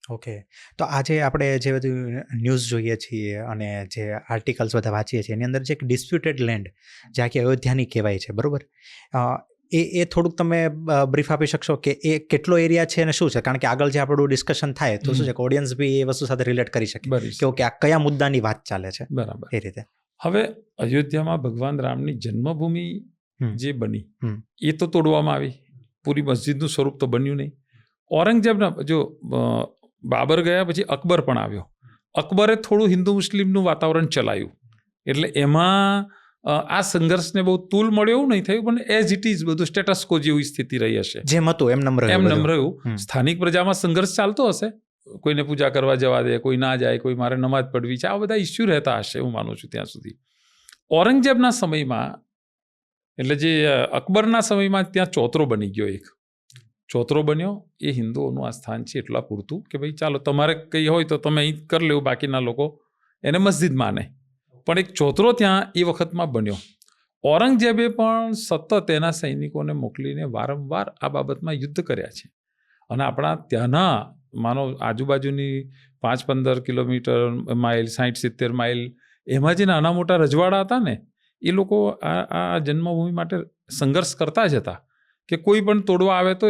Okay. તો આજે આપણે જે બધું ન્યૂઝ જોઈએ છીએ અને જે આર્ટિકલ્સ બધા વાંચીએ છીએ એની અંદર જે એક ડિસ્પ્યુટેડ લેન્ડ જે આખી અયોધ્યાની કહેવાય છે, બરાબર? એ થોડુંક તમે બ્રીફ આપી શકશો કે એ કેટલો એરિયા છે અને શું છે? કારણ કે આગળ જે આપણું ડિસ્કશન થાય તો શું છે કે ઓડિયન્સ બી એ વસ્તુ સાથે રિલેટ કરી શકે કે ઓકે, આ કયા મુદ્દાની વાત ચાલે છે. બરાબર. એ રીતે હવે અયોધ્યામાં ભગવાન રામની જન્મભૂમિ જે બની એ તો તોડવામાં આવી. પૂરી મસ્જિદનું સ્વરૂપ તો બન્યું નહીં. ઔરંગઝેબના જો બાબર ગયા પછી અકબર પણ આવ્યો. અકબરે થોડું હિન્દુ મુસ્લિમનું વાતાવરણ ચલાવ્યું, એટલે એમાં આ સંઘર્ષને બહુ તૂલ મળ્યો એવું નહીં થયું, પણ એઝ ઇટ ઇઝ બધું સ્ટેટસ કો જેવી સ્થિતિ રહી હશે. જેમ હતું એમ નમ રહ્યું. સ્થાનિક પ્રજામાં સંઘર્ષ ચાલતો હશે, કોઈને પૂજા કરવા જવા દે, કોઈ ના જાય, કોઈ મારે નમાજ પડવી છે, આ બધા ઇસ્યુ રહેતા હશે, હું માનું છું ત્યાં સુધી. ઔરંગઝેબના સમયમાં, એટલે જે અકબરના સમયમાં ત્યાં ચોતરો બની ગયો. એક ચોતરો બન્યો, એ હિન્દુઓનું આ સ્થાન છે એટલા પૂરતું કે ભાઈ ચાલો તમારે કંઈ હોય તો તમે અહીં કરી લેવું, બાકીના લોકો એને મસ્જિદ માને. પણ એક ચોતરો ત્યાં એ વખતમાં બન્યો. ઔરંગઝેબે પણ સતત એના સૈનિકોને મોકલીને વારંવાર આ બાબતમાં યુદ્ધ કર્યા છે. અને આપણા ત્યાંના માનો આજુબાજુની 5-15 કિલોમીટર માઇલ, 60-70 માઇલ, એમાં જે નાના મોટા રજવાડા હતા ને, એ લોકો આ જન્મભૂમિ માટે સંઘર્ષ કરતા જ હતા કે કોઈ પણ તોડવા આવે તો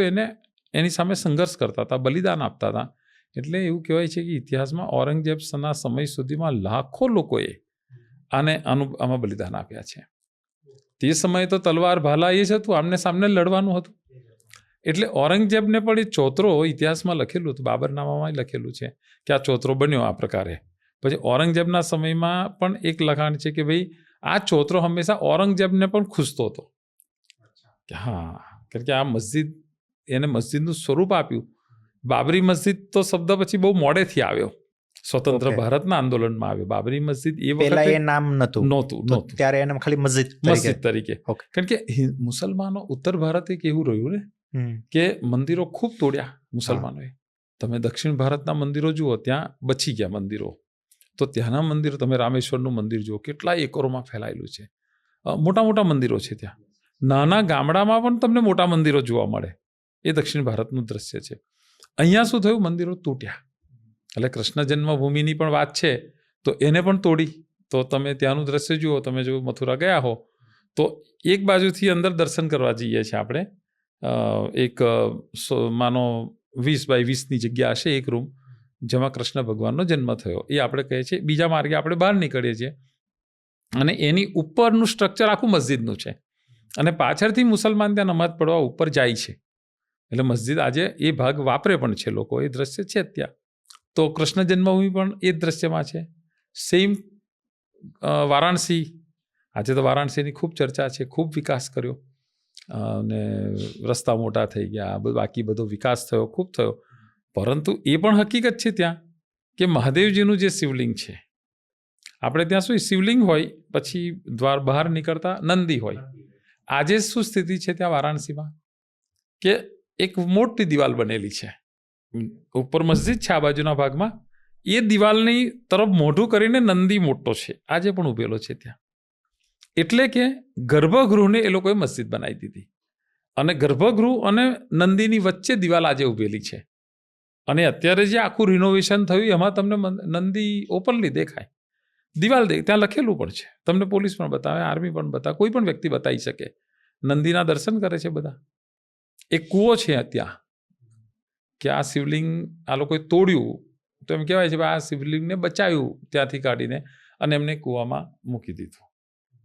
એની સામે સંઘર્ષ કરતા હતા, બલિદાન આપતા હતા. એટલે એવું કહેવાય છે કે ઇતિહાસમાં ઔરંગઝેબના સમય સુધીમાં લાખો લોકોએ આમાં બલિદાન આપ્યા છે. તે સમયે તો તલવાર ભાલા એ જ હતું, આમને સામને લડવાનું હતું. એટલે ઔરંગઝેબને પણ એ ચોતરો ઇતિહાસમાં લખેલું હતું, બાબરનામામાં લખેલું છે કે આ ચોતરો બન્યો આ પ્રકારે. પછી ઔરંગઝેબના સમયમાં પણ એક લખાણ છે કે ભાઈ આ ચોતરો હંમેશા ઔરંગઝેબને પણ ખુશતો હતો કે હા, કારણ કે આ મસ્જિદ એને મસ્જિદનું સ્વરૂપ આપ્યું. બાબરી મસ્જિદ તો શબ્દ પછી બહુ મોડેથી આવ્યો, સ્વતંત્ર ભારતના આંદોલનમાં આવ્યો. બાબરી મસ્જિદ એ વખતે નામ નહોતું, ત્યારે એને ખાલી મસ્જિદ તરીકે. કારણ કે મુસલમાનો ઉત્તર ભારત એક એવું રહ્યું ને કે મંદિરો ખૂબ તોડ્યા મુસલમાનોએ. તમે દક્ષિણ ભારતના મંદિરો જુઓ, ત્યાં બચી ગયા મંદિરો. તો ત્યાંના મંદિરો, તમે રામેશ્વરનું મંદિર જુઓ, કેટલા એકરોમાં ફેલાયેલું છે. મોટા મોટા મંદિરો છે ત્યાં. નાના ગામડામાં પણ તમને મોટા મંદિરો જોવા મળે. એ દક્ષિણ ભારતનું દ્રશ્ય છે. અહીંયા શું થયું? મંદિરો તૂટ્યા. એટલે કૃષ્ણ જન્મભૂમિની પણ વાત છે તો એને પણ તોડી. તો તમે ત્યાંનું દ્રશ્ય જુઓ, તમે જો મથુરા ગયા હો તો એક બાજુથી અંદર દર્શન કરવા જઈએ છીએ આપણે. એક માનો 20x20ની જગ્યા હશે, એક રૂમ, જેમાં કૃષ્ણ ભગવાનનો જન્મ થયો, એ આપણે કહીએ છીએ. બીજા માર્ગે આપણે બહાર નીકળીએ છીએ અને એની ઉપરનું સ્ટ્રક્ચર આખું મસ્જિદનું છે. અને પાછળથી મુસલમાન ત્યાં નમાજ પડવા ઉપર જાય છે. એટલે મસ્જિદ આજે એ ભાગ વાપરે પણ છે લોકો, એ દ્રશ્ય છે ત્યાં. તો કૃષ્ણ જન્મભૂમિ પણ એ દ્રશ્યમાં છે. સેમ વારાણસી, આજે તો વારાણસીની ખૂબ ચર્ચા છે, ખૂબ વિકાસ કર્યો અને રસ્તા મોટા થઈ ગયા, બાકી બધો વિકાસ થયો, ખૂબ થયો. પરંતુ એ પણ હકીકત છે ત્યાં કે મહાદેવજીનું જે શિવલિંગ છે, આપણે ત્યાં શું શિવલિંગ હોય, પછી દ્વાર બહાર નીકળતા નંદી હોય. આજે શું સ્થિતિ છે ત્યાં વારાણસીમાં કે એક મોટી દિવાલ બનેલી છે, ઉપર મસ્જિદ છે આ બાજુના ભાગમાં, એ દિવાલની તરફ મોઢું કરીને નંદી મોટો છે, આજે પણ ઉભેલો છે ત્યાં. એટલે કે ગર્ભગૃહને એ લોકોએ મસ્જિદ બનાવી દીધી અને ગર્ભગૃહ અને નંદીની વચ્ચે દિવાલ આજે ઉભેલી છે. અને અત્યારે જે આખું રિનોવેશન થયું એમાં તમને નંદી ઓપનલી દેખાય, દિવાલ ત્યાં લખેલું પણ છે. તમને પોલીસ પણ બતાવે, આર્મી પણ બતાવે, કોઈ પણ વ્યક્તિ બતાવી શકે. નંદીના દર્શન કરે છે બધા. એક કૂવો છે ત્યાં કે આ શિવલિંગ આ લોકોએ તોડ્યું તો એમ કહેવાય છે આ શિવલિંગને બચાવ્યું ત્યાંથી કાઢીને અને એમને કૂવામાં મૂકી દીધું.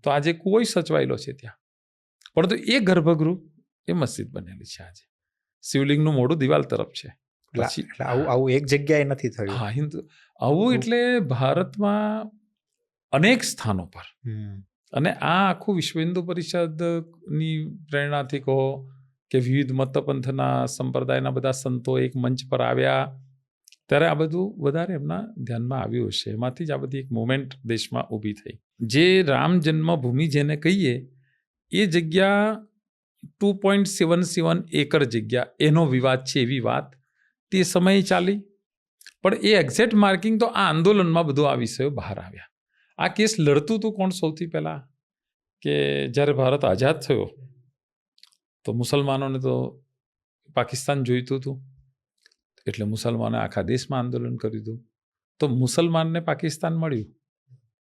તો આજે કૂવો સચવાયેલો છે ત્યાં. પરંતુ એ ગર્ભગૃહ એ મસ્જિદ બનેલી છે આજે. શિવલિંગનું મોઢું દિવાલ તરફ છે. આવું એક જગ્યાએ નથી થયું. હા, આવું એટલે ભારતમાં અનેક સ્થાનો પર. અને આ આખું વિશ્વ હિન્દુ પરિષદની પ્રેરણાથી કહો કે વિવિધ મતપંથના સંપ્રદાયના બધા સંતો એક મંચ પર આવ્યા ત્યારે આ બધું વધારે એમના ધ્યાનમાં આવ્યું હશે. એમાંથી જ આ બધી એક મુવમેન્ટ દેશમાં ઊભી થઈ. જે રામ જન્મભૂમિ જેને કહીએ એ જગ્યા 2.77 એકર જગ્યા, એનો વિવાદ છે, એવી વાત તે સમયે ચાલી. પણ એ એક્ઝેક્ટ માર્કિંગ તો આ આંદોલનમાં બધું આ વિષયો બહાર આવ્યા. આ કેસ લડતું હતું કોણ સૌથી પહેલાં? કે જ્યારે ભારત આઝાદ થયો તો મુસલમાનોને તો પાકિસ્તાન જોઈતું હતું. એટલે મુસલમાને આખા દેશમાં આંદોલન કર્યું હતું. તો મુસલમાનને પાકિસ્તાન મળ્યું,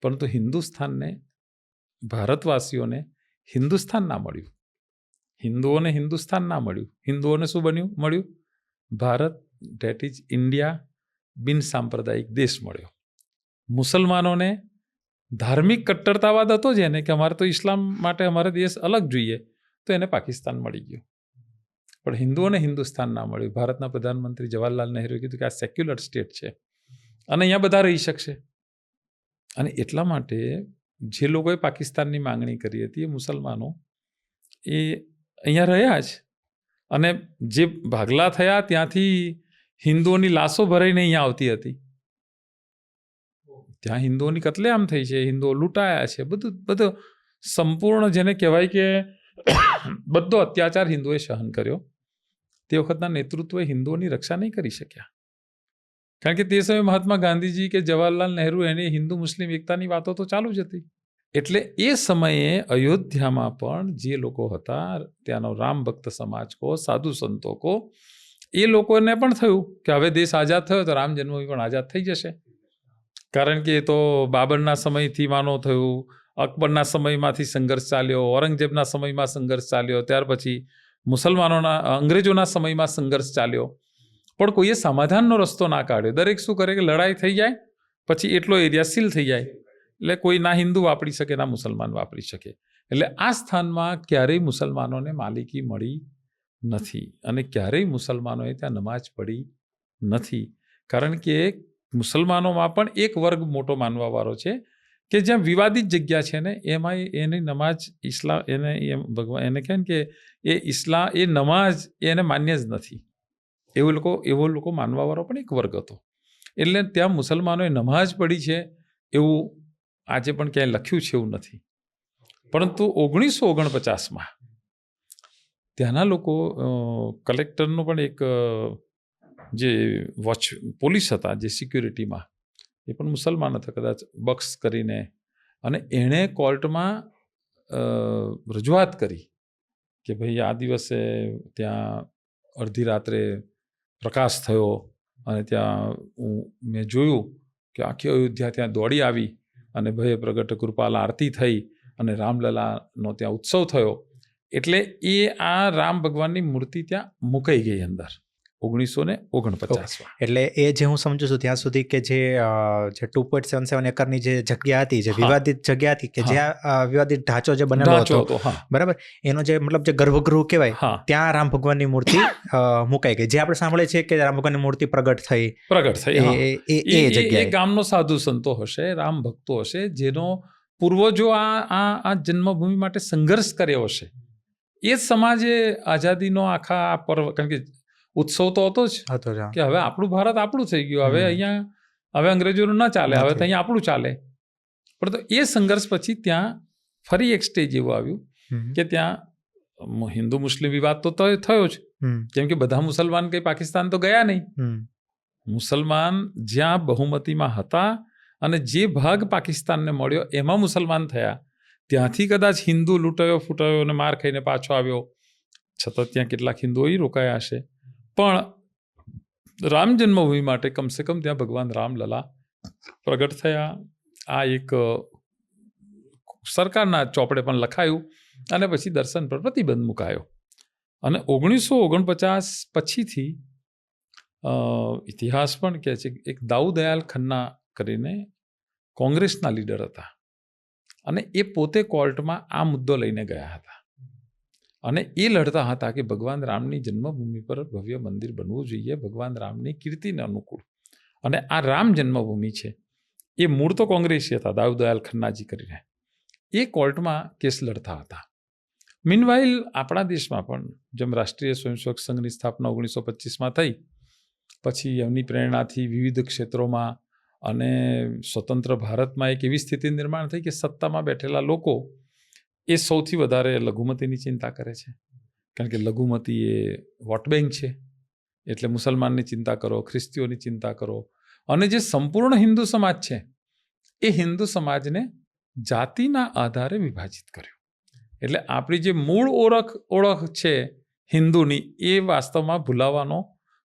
પરંતુ હિન્દુસ્તાનને, ભારતવાસીઓને હિન્દુસ્તાન ના મળ્યું. હિન્દુઓને હિન્દુસ્તાન ના મળ્યું. હિન્દુઓને શું મળ્યું? ભારત, ધેટ ઇઝ ઇન્ડિયા, બિન સાંપ્રદાયિક દેશ મળ્યો. મુસલમાનોને ધાર્મિક કટ્ટરતાવાદ હતો જ એને કે અમારે તો ઇસ્લામ માટે અમારે દેશ અલગ જોઈએ, તો એને પાકિસ્તાન મળી ગયું. પણ હિન્દુઓને હિન્દુસ્તાન ના મળ્યું. ભારતના પ્રધાનમંત્રી જવાહરલાલ નહેરુએ કીધું કે આ સેક્યુલર સ્ટેટ છે અને અહીંયા બધા રહી શકશે. અને એટલા માટે જે લોકોએ પાકિસ્તાનની માંગણી કરી હતી એ મુસલમાનો એ અહીંયા રહ્યા જ. અને જે ભાગલા થયા ત્યાંથી હિન્દુઓની લાશો ભરાઈને અહીંયા આવતી હતી. ત્યાં હિન્દુઓની કતલેઆમ થઈ છે, હિન્દુઓ લૂંટાયા છે, બધું સંપૂર્ણ જેને કહેવાય કે બધો અત્યાચાર હિન્દુએ સહન કર્યો. તે વખતના નેતૃત્વએ હિન્દુઓની રક્ષા નહીં કરી શક્યા. કારણ કે તે સમયે મહાત્મા ગાંધીજી કે જવાહરલાલ નહેરુ એની હિન્દુ મુસ્લિમ એકતાની વાતો તો ચાલુ જ હતી. એટલે એ સમયે અયોધ્યામાં પણ જે લોકો હતા, ત્યાંનો રામ ભક્ત સમાજ કો, સાધુ સંતો કો, એ લોકોને પણ થયું કે હવે દેશ આઝાદ થયો તો રામ જન્મભૂમિ પણ આઝાદ થઈ જશે. કારણ કે એ તો બાબરના સમયથી માનો થયું, અકબરના સમયમાંથી સંઘર્ષ ચાલ્યો, ઔરંગઝેબના સમયમાં સંઘર્ષ ચાલ્યો, ત્યાર પછી અંગ્રેજોના સમયમાં સંઘર્ષ ચાલ્યો. પણ કોઈએ સમાધાનનો રસ્તો ના કાઢ્યો. દરેક શું કરે કે લડાઈ થઈ જાય પછી એટલો એરિયા સીલ થઈ જાય, એટલે કોઈ ના હિન્દુ વાપરી શકે ના મુસલમાન વાપરી શકે. એટલે આ સ્થાનમાં ક્યારેય મુસલમાનોને માલિકી મળી નથી અને ક્યારેય મુસલમાનોએ ત્યાં નમાજ પડી નથી. કારણ કે મુસલમાનોમાં પણ એક વર્ગ મોટો માનવાવાળો છે કે જ્યાં વિવાદિત જગ્યા છે ને એમાં એની નમાજ ઇસ્લામ એને કહે કે એ નમાજ એને માન્ય જ નથી. એવો લોકો માનવાવાળો પણ એક વર્ગ હતો. એટલે ત્યાં મુસલમાનોએ નમાજ પડી છે એવું આજે પણ ક્યાંય લખ્યું છે એવું નથી. પરંતુ 1949માં ત્યાંના લોકો કલેક્ટરનો પણ એક જે પોલીસ હતા જે સિક્યુરિટીમાં એ પણ મુસલમાન હતા કદાચ, બક્ષ કરીને, અને એણે કોર્ટમાં રજૂઆત કરી કે ભાઈ આ દિવસે ત્યાં અડધી રાત્રે પ્રકાશ થયો અને ત્યાં મેં જોયું કે આખી અયોધ્યા ત્યાં દોડી આવી અને ભય પ્રગટ કૃપાલ આરતી થઈ અને રામલલાનો ત્યાં ઉત્સવ થયો. એટલે એ આ રામ ભગવાનની મૂર્તિ ત્યાં મુકાઈ ગઈ અંદર 1949. એટલે એ જે હું સમજુ છું ત્યાં સુધી કે જે 2.77 એકરની જે જગ્યા હતી, જે વિવાદિત જગ્યા હતી, કે જ્યાં વિવાદિત ઢાંચો જે બનેલો હતો, બરાબર, એનો જે મતલબ જે ગર્ભગૃહ કહેવાય, ત્યાં રામ ભગવાનની મૂર્તિ મુકાઈ ગઈ. જે આપણે સાંભળે છે કે રામ ભગવાનની મૂર્તિ પ્રગટ થઈ એ જગ્યાએ ગામનો સાધુ સંતો હશે, રામ ભક્તો હશે, જેનો પૂર્વજો આ જન્મભૂમિ માટે સંઘર્ષ કર્યો હશે. એ જ સમાજે આઝાદીનો આખા પર્વ, કારણ કે ઉત્સવ તો હતો જ કે હવે આપણું ભારત આપણું થઈ ગયું, હવે અહીંયા હવે અંગ્રેજોનું ના ચાલે, હવે તો અહીંયા આપણું ચાલે. પણ તો એ સંઘર્ષ પછી ત્યાં ફરી એક સ્ટેજ એવું આવ્યું કે ત્યાં હિન્દુ મુસ્લિમ વિવાદ તો થયો જ, કેમ કે બધા મુસલમાન કંઈ પાકિસ્તાન તો ગયા નહીં. મુસલમાન જ્યાં બહુમતીમાં હતા અને જે ભાગ પાકિસ્તાનને મળ્યો એમાં મુસલમાન થયા, ત્યાંથી કદાચ હિન્દુ લૂંટાયો ફૂટાયો અને માર ખાઈને પાછો આવ્યો. છતાં ત્યાં કેટલાક હિન્દુઓ રોકાયા હશે. પણ રામ જન્મભૂમિ માટે કમસે કમ ત્યાં ભગવાન રામલલા પ્રગટ થયા. આ એક સરકારના ચોપડે પણ લખાયું અને પછી દર્શન પર પ્રતિબંધ મુકાયો. અને 1949 પછીથી ઇતિહાસ પણ કહે છે એક દાઉદયાલ ખન્ના કરીને કોંગ્રેસના લીડર હતા અને એ પોતે કોર્ટમાં આ મુદ્દો લઈને ગયા હતા અને એ લડતા હતા કે ભગવાન રામની જન્મભૂમિ પર ભવ્ય મંદિર બનવું જોઈએ, ભગવાન રામની કીર્તિને અનુકૂળ. અને આ રામ જન્મભૂમિ છે એ મૂળ તો કોંગ્રેસી હતા, દાઉદયાલ ખન્નાજી કરીને. એ કોર્ટમાં કેસ લડતા હતા. મીનવાઇલ આપણા દેશમાં પણ જેમ રાષ્ટ્રીય સ્વયંસેવક સંઘની સ્થાપના 1925માં થઈ, પછી એમની પ્રેરણાથી વિવિધ ક્ષેત્રોમાં અને સ્વતંત્ર ભારતમાં એક એવી સ્થિતિ નિર્માણ થઈ કે સત્તામાં બેઠેલા લોકો એ સૌથી વધારે લઘુમતીની ચિંતા કરે છે. કારણ કે લઘુમતી એ વોટ બેંક છે. એટલે મુસલમાનની ચિંતા કરો, ખ્રિસ્તીઓની ચિંતા કરો, અને જે સંપૂર્ણ હિન્દુ સમાજ છે એ હિન્દુ સમાજને જાતિના આધારે વિભાજિત કર્યો. એટલે આપણી જે મૂળ ઓળખ છે હિન્દુની, એ વાસ્તવમાં ભૂલાવાનો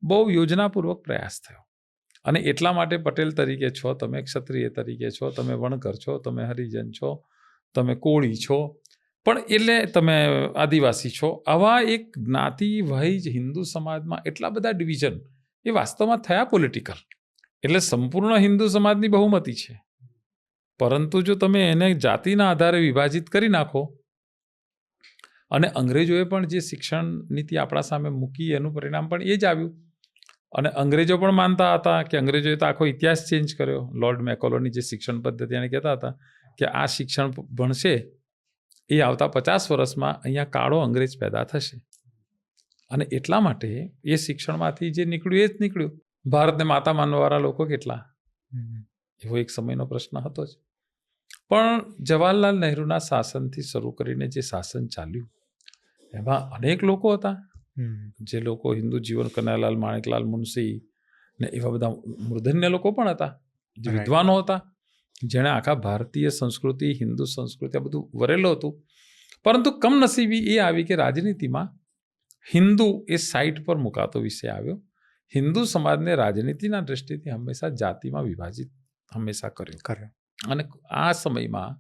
બહુ યોજનાપૂર્વક પ્રયાસ થયો. અને એટલા માટે પટેલ તરીકે છો, તમે ક્ષત્રિય તરીકે છો, તમે વણકર છો, તમે હરિજન છો, તમે કોળી છો, પણ એટલે તમે આદિવાસી છો, આવા એક જ્ઞાતિ વાઇઝ હિન્દુ સમાજમાં એટલા બધા ડિવિઝન એ વાસ્તવમાં થયા પોલિટિકલ. એટલે સંપૂર્ણ હિન્દુ સમાજની બહુમતી છે, પરંતુ જો તમે એને જાતિના આધારે વિભાજિત કરી નાખો, અને અંગ્રેજોએ પણ જે શિક્ષણ નીતિ આપણા સામે મૂકી એનું પરિણામ પણ એ જ આવ્યું. અને અંગ્રેજો પણ માનતા હતા કે અંગ્રેજોએ તો આખો ઇતિહાસ ચેન્જ કર્યો. લોર્ડ મેકોલોની જે શિક્ષણ પદ્ધતિ એને કહેતા હતા કે આ શિક્ષણ ભણશે એ આવતા 50 વર્ષમાં અહીંયા કાળો અંગ્રેજ પેદા થશે. અને એટલા માટે એ શિક્ષણમાંથી જે નીકળ્યું એ જ નીકળ્યું. ભારતને માતા માનવાવાળા લોકો કેટલા? એવો એક સમયનો પ્રશ્ન હતો જ. પણ જવાહરલાલ નહેરુના શાસનથી શરૂ કરીને જે શાસન ચાલ્યું એમાં અનેક લોકો હતા, જે લોકો હિન્દુ જીવન, કનૈયાલાલ, માણેકલાલ મુનશી ને એવા બધા મૂર્ધન્ય લોકો પણ હતા, જે વિદ્વાનો હતા, જેણે આખા ભારતીય સંસ્કૃતિ, હિન્દુ સંસ્કૃતિ આ બધું વરેલું હતું. પરંતુ કમનસીબી એ આવી કે રાજનીતિમાં હિન્દુ એ સાઇટ પર મુકાતો વિષય આવ્યો. હિન્દુ સમાજને રાજનીતિના દ્રષ્ટિથી હંમેશા જાતિમાં વિભાજિત હંમેશા કર્યો. અને આ સમયમાં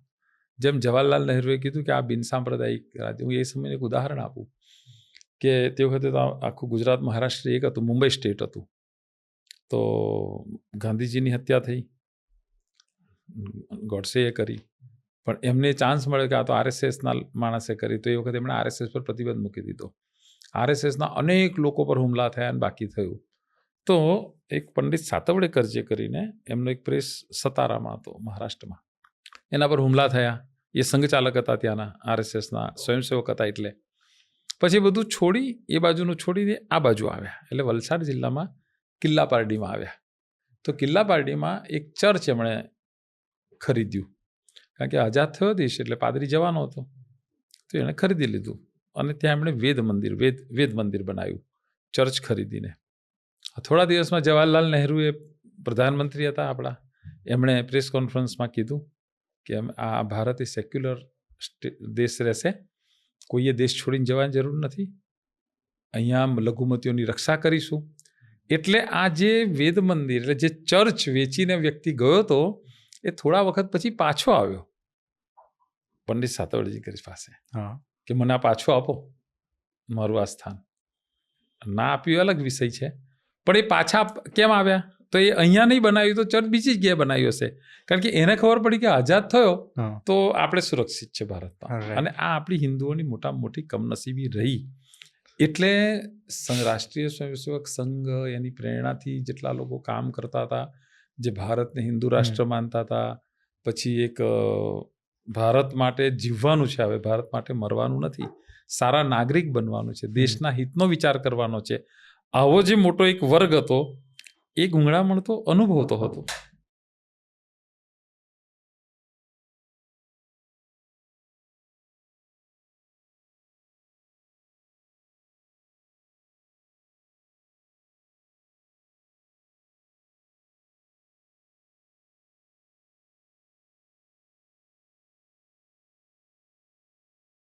જેમ જવાહરલાલ નહેરુએ કીધું કે આ બિનસાંપ્રદાયિક રાજ્ય, હું એ સમયનું એક ઉદાહરણ આપું કે તે વખતે તો આખું ગુજરાત, મહારાષ્ટ્ર એક હતું, મુંબઈ સ્ટેટ હતું. તો ગાંધીજીની હત્યા થઈ, ગોડસેએ કરી, પણ એમને ચાન્સ મળ્યો કે આ તો આરએસએસના માણસે કરી, તો એ વખતે એમણે આરએસએસ પર પ્રતિબંધ મૂકી દીધો. આરએસએસના અનેક લોકો પર હુમલા થયા અને બાકી થયું. તો એક પંડિત સાતવડેકર જે કરીને એમનો એક પ્રેસ સતારામાં હતો મહારાષ્ટ્રમાં, એના પર હુમલા થયા. એ સંઘચાલક હતા ત્યાંના, આરએસએસના સ્વયંસેવક હતા. એટલે પછી બધું છોડી, એ બાજુનું છોડીને આ બાજુ આવ્યા. એટલે વલસાડ જિલ્લામાં કિલ્લા પારડીમાં આવ્યા. તો કિલ્લા પારડીમાં એક ચર્ચ એમણે ખરીદ્યું, કારણ કે આઝાદ થયો દેશ એટલે પાદરી જવાનો હતો, તો એણે ખરીદી લીધું. અને ત્યાં એમણે વેદ મંદિર બનાવ્યું ચર્ચ ખરીદીને. થોડા દિવસમાં જવાહરલાલ નહેરુએ, પ્રધાનમંત્રી હતા આપણા, એમણે પ્રેસ કોન્ફરન્સમાં કીધું કે આ ભારત એ સેક્યુલર દેશ રહેશે, કોઈએ દેશ છોડીને જવાની જરૂર નથી, અહીંયા લઘુમતીઓની રક્ષા કરીશું. એટલે આ જે વેદ મંદિર, એટલે જે ચર્ચ વેચીને વ્યક્તિ ગયો હતો, એ થોડા વખત પછી પાછો આવ્યો પંડિત સાતવડેજી પાસે કે મને આ પાછું આપો, મારું આ સ્થાન. ના આપ્યું અલગ વિષય છે, પણ એ પાછા કેમ આવ્યા? તો એ અહીંયા નહીં બનાવ્યું તો ચર્ચ બીજી જગ્યાએ બનાવ્યું હશે, કારણ કે એને ખબર પડી કે આઝાદ થયો તો આપણે સુરક્ષિત છે ભારતમાં. અને આ આપણી હિન્દુઓની મોટામાં મોટી કમનસીબી રહી. એટલે રાષ્ટ્રીય સ્વયંસેવક સંઘ એની પ્રેરણાથી જેટલા લોકો કામ કરતા હતા, જે ભારતને હિન્દુ રાષ્ટ્ર માનતા હતા, પછી એક ભારત માટે જીવવાનું છે, હવે ભારત માટે મરવાનું નથી, સારા નાગરિક બનવાનું છે, દેશના હિતનો વિચાર કરવાનો છે, આવો જે મોટો એક વર્ગ હતો એ ગુંગળામણ તો અનુભવતો હતો.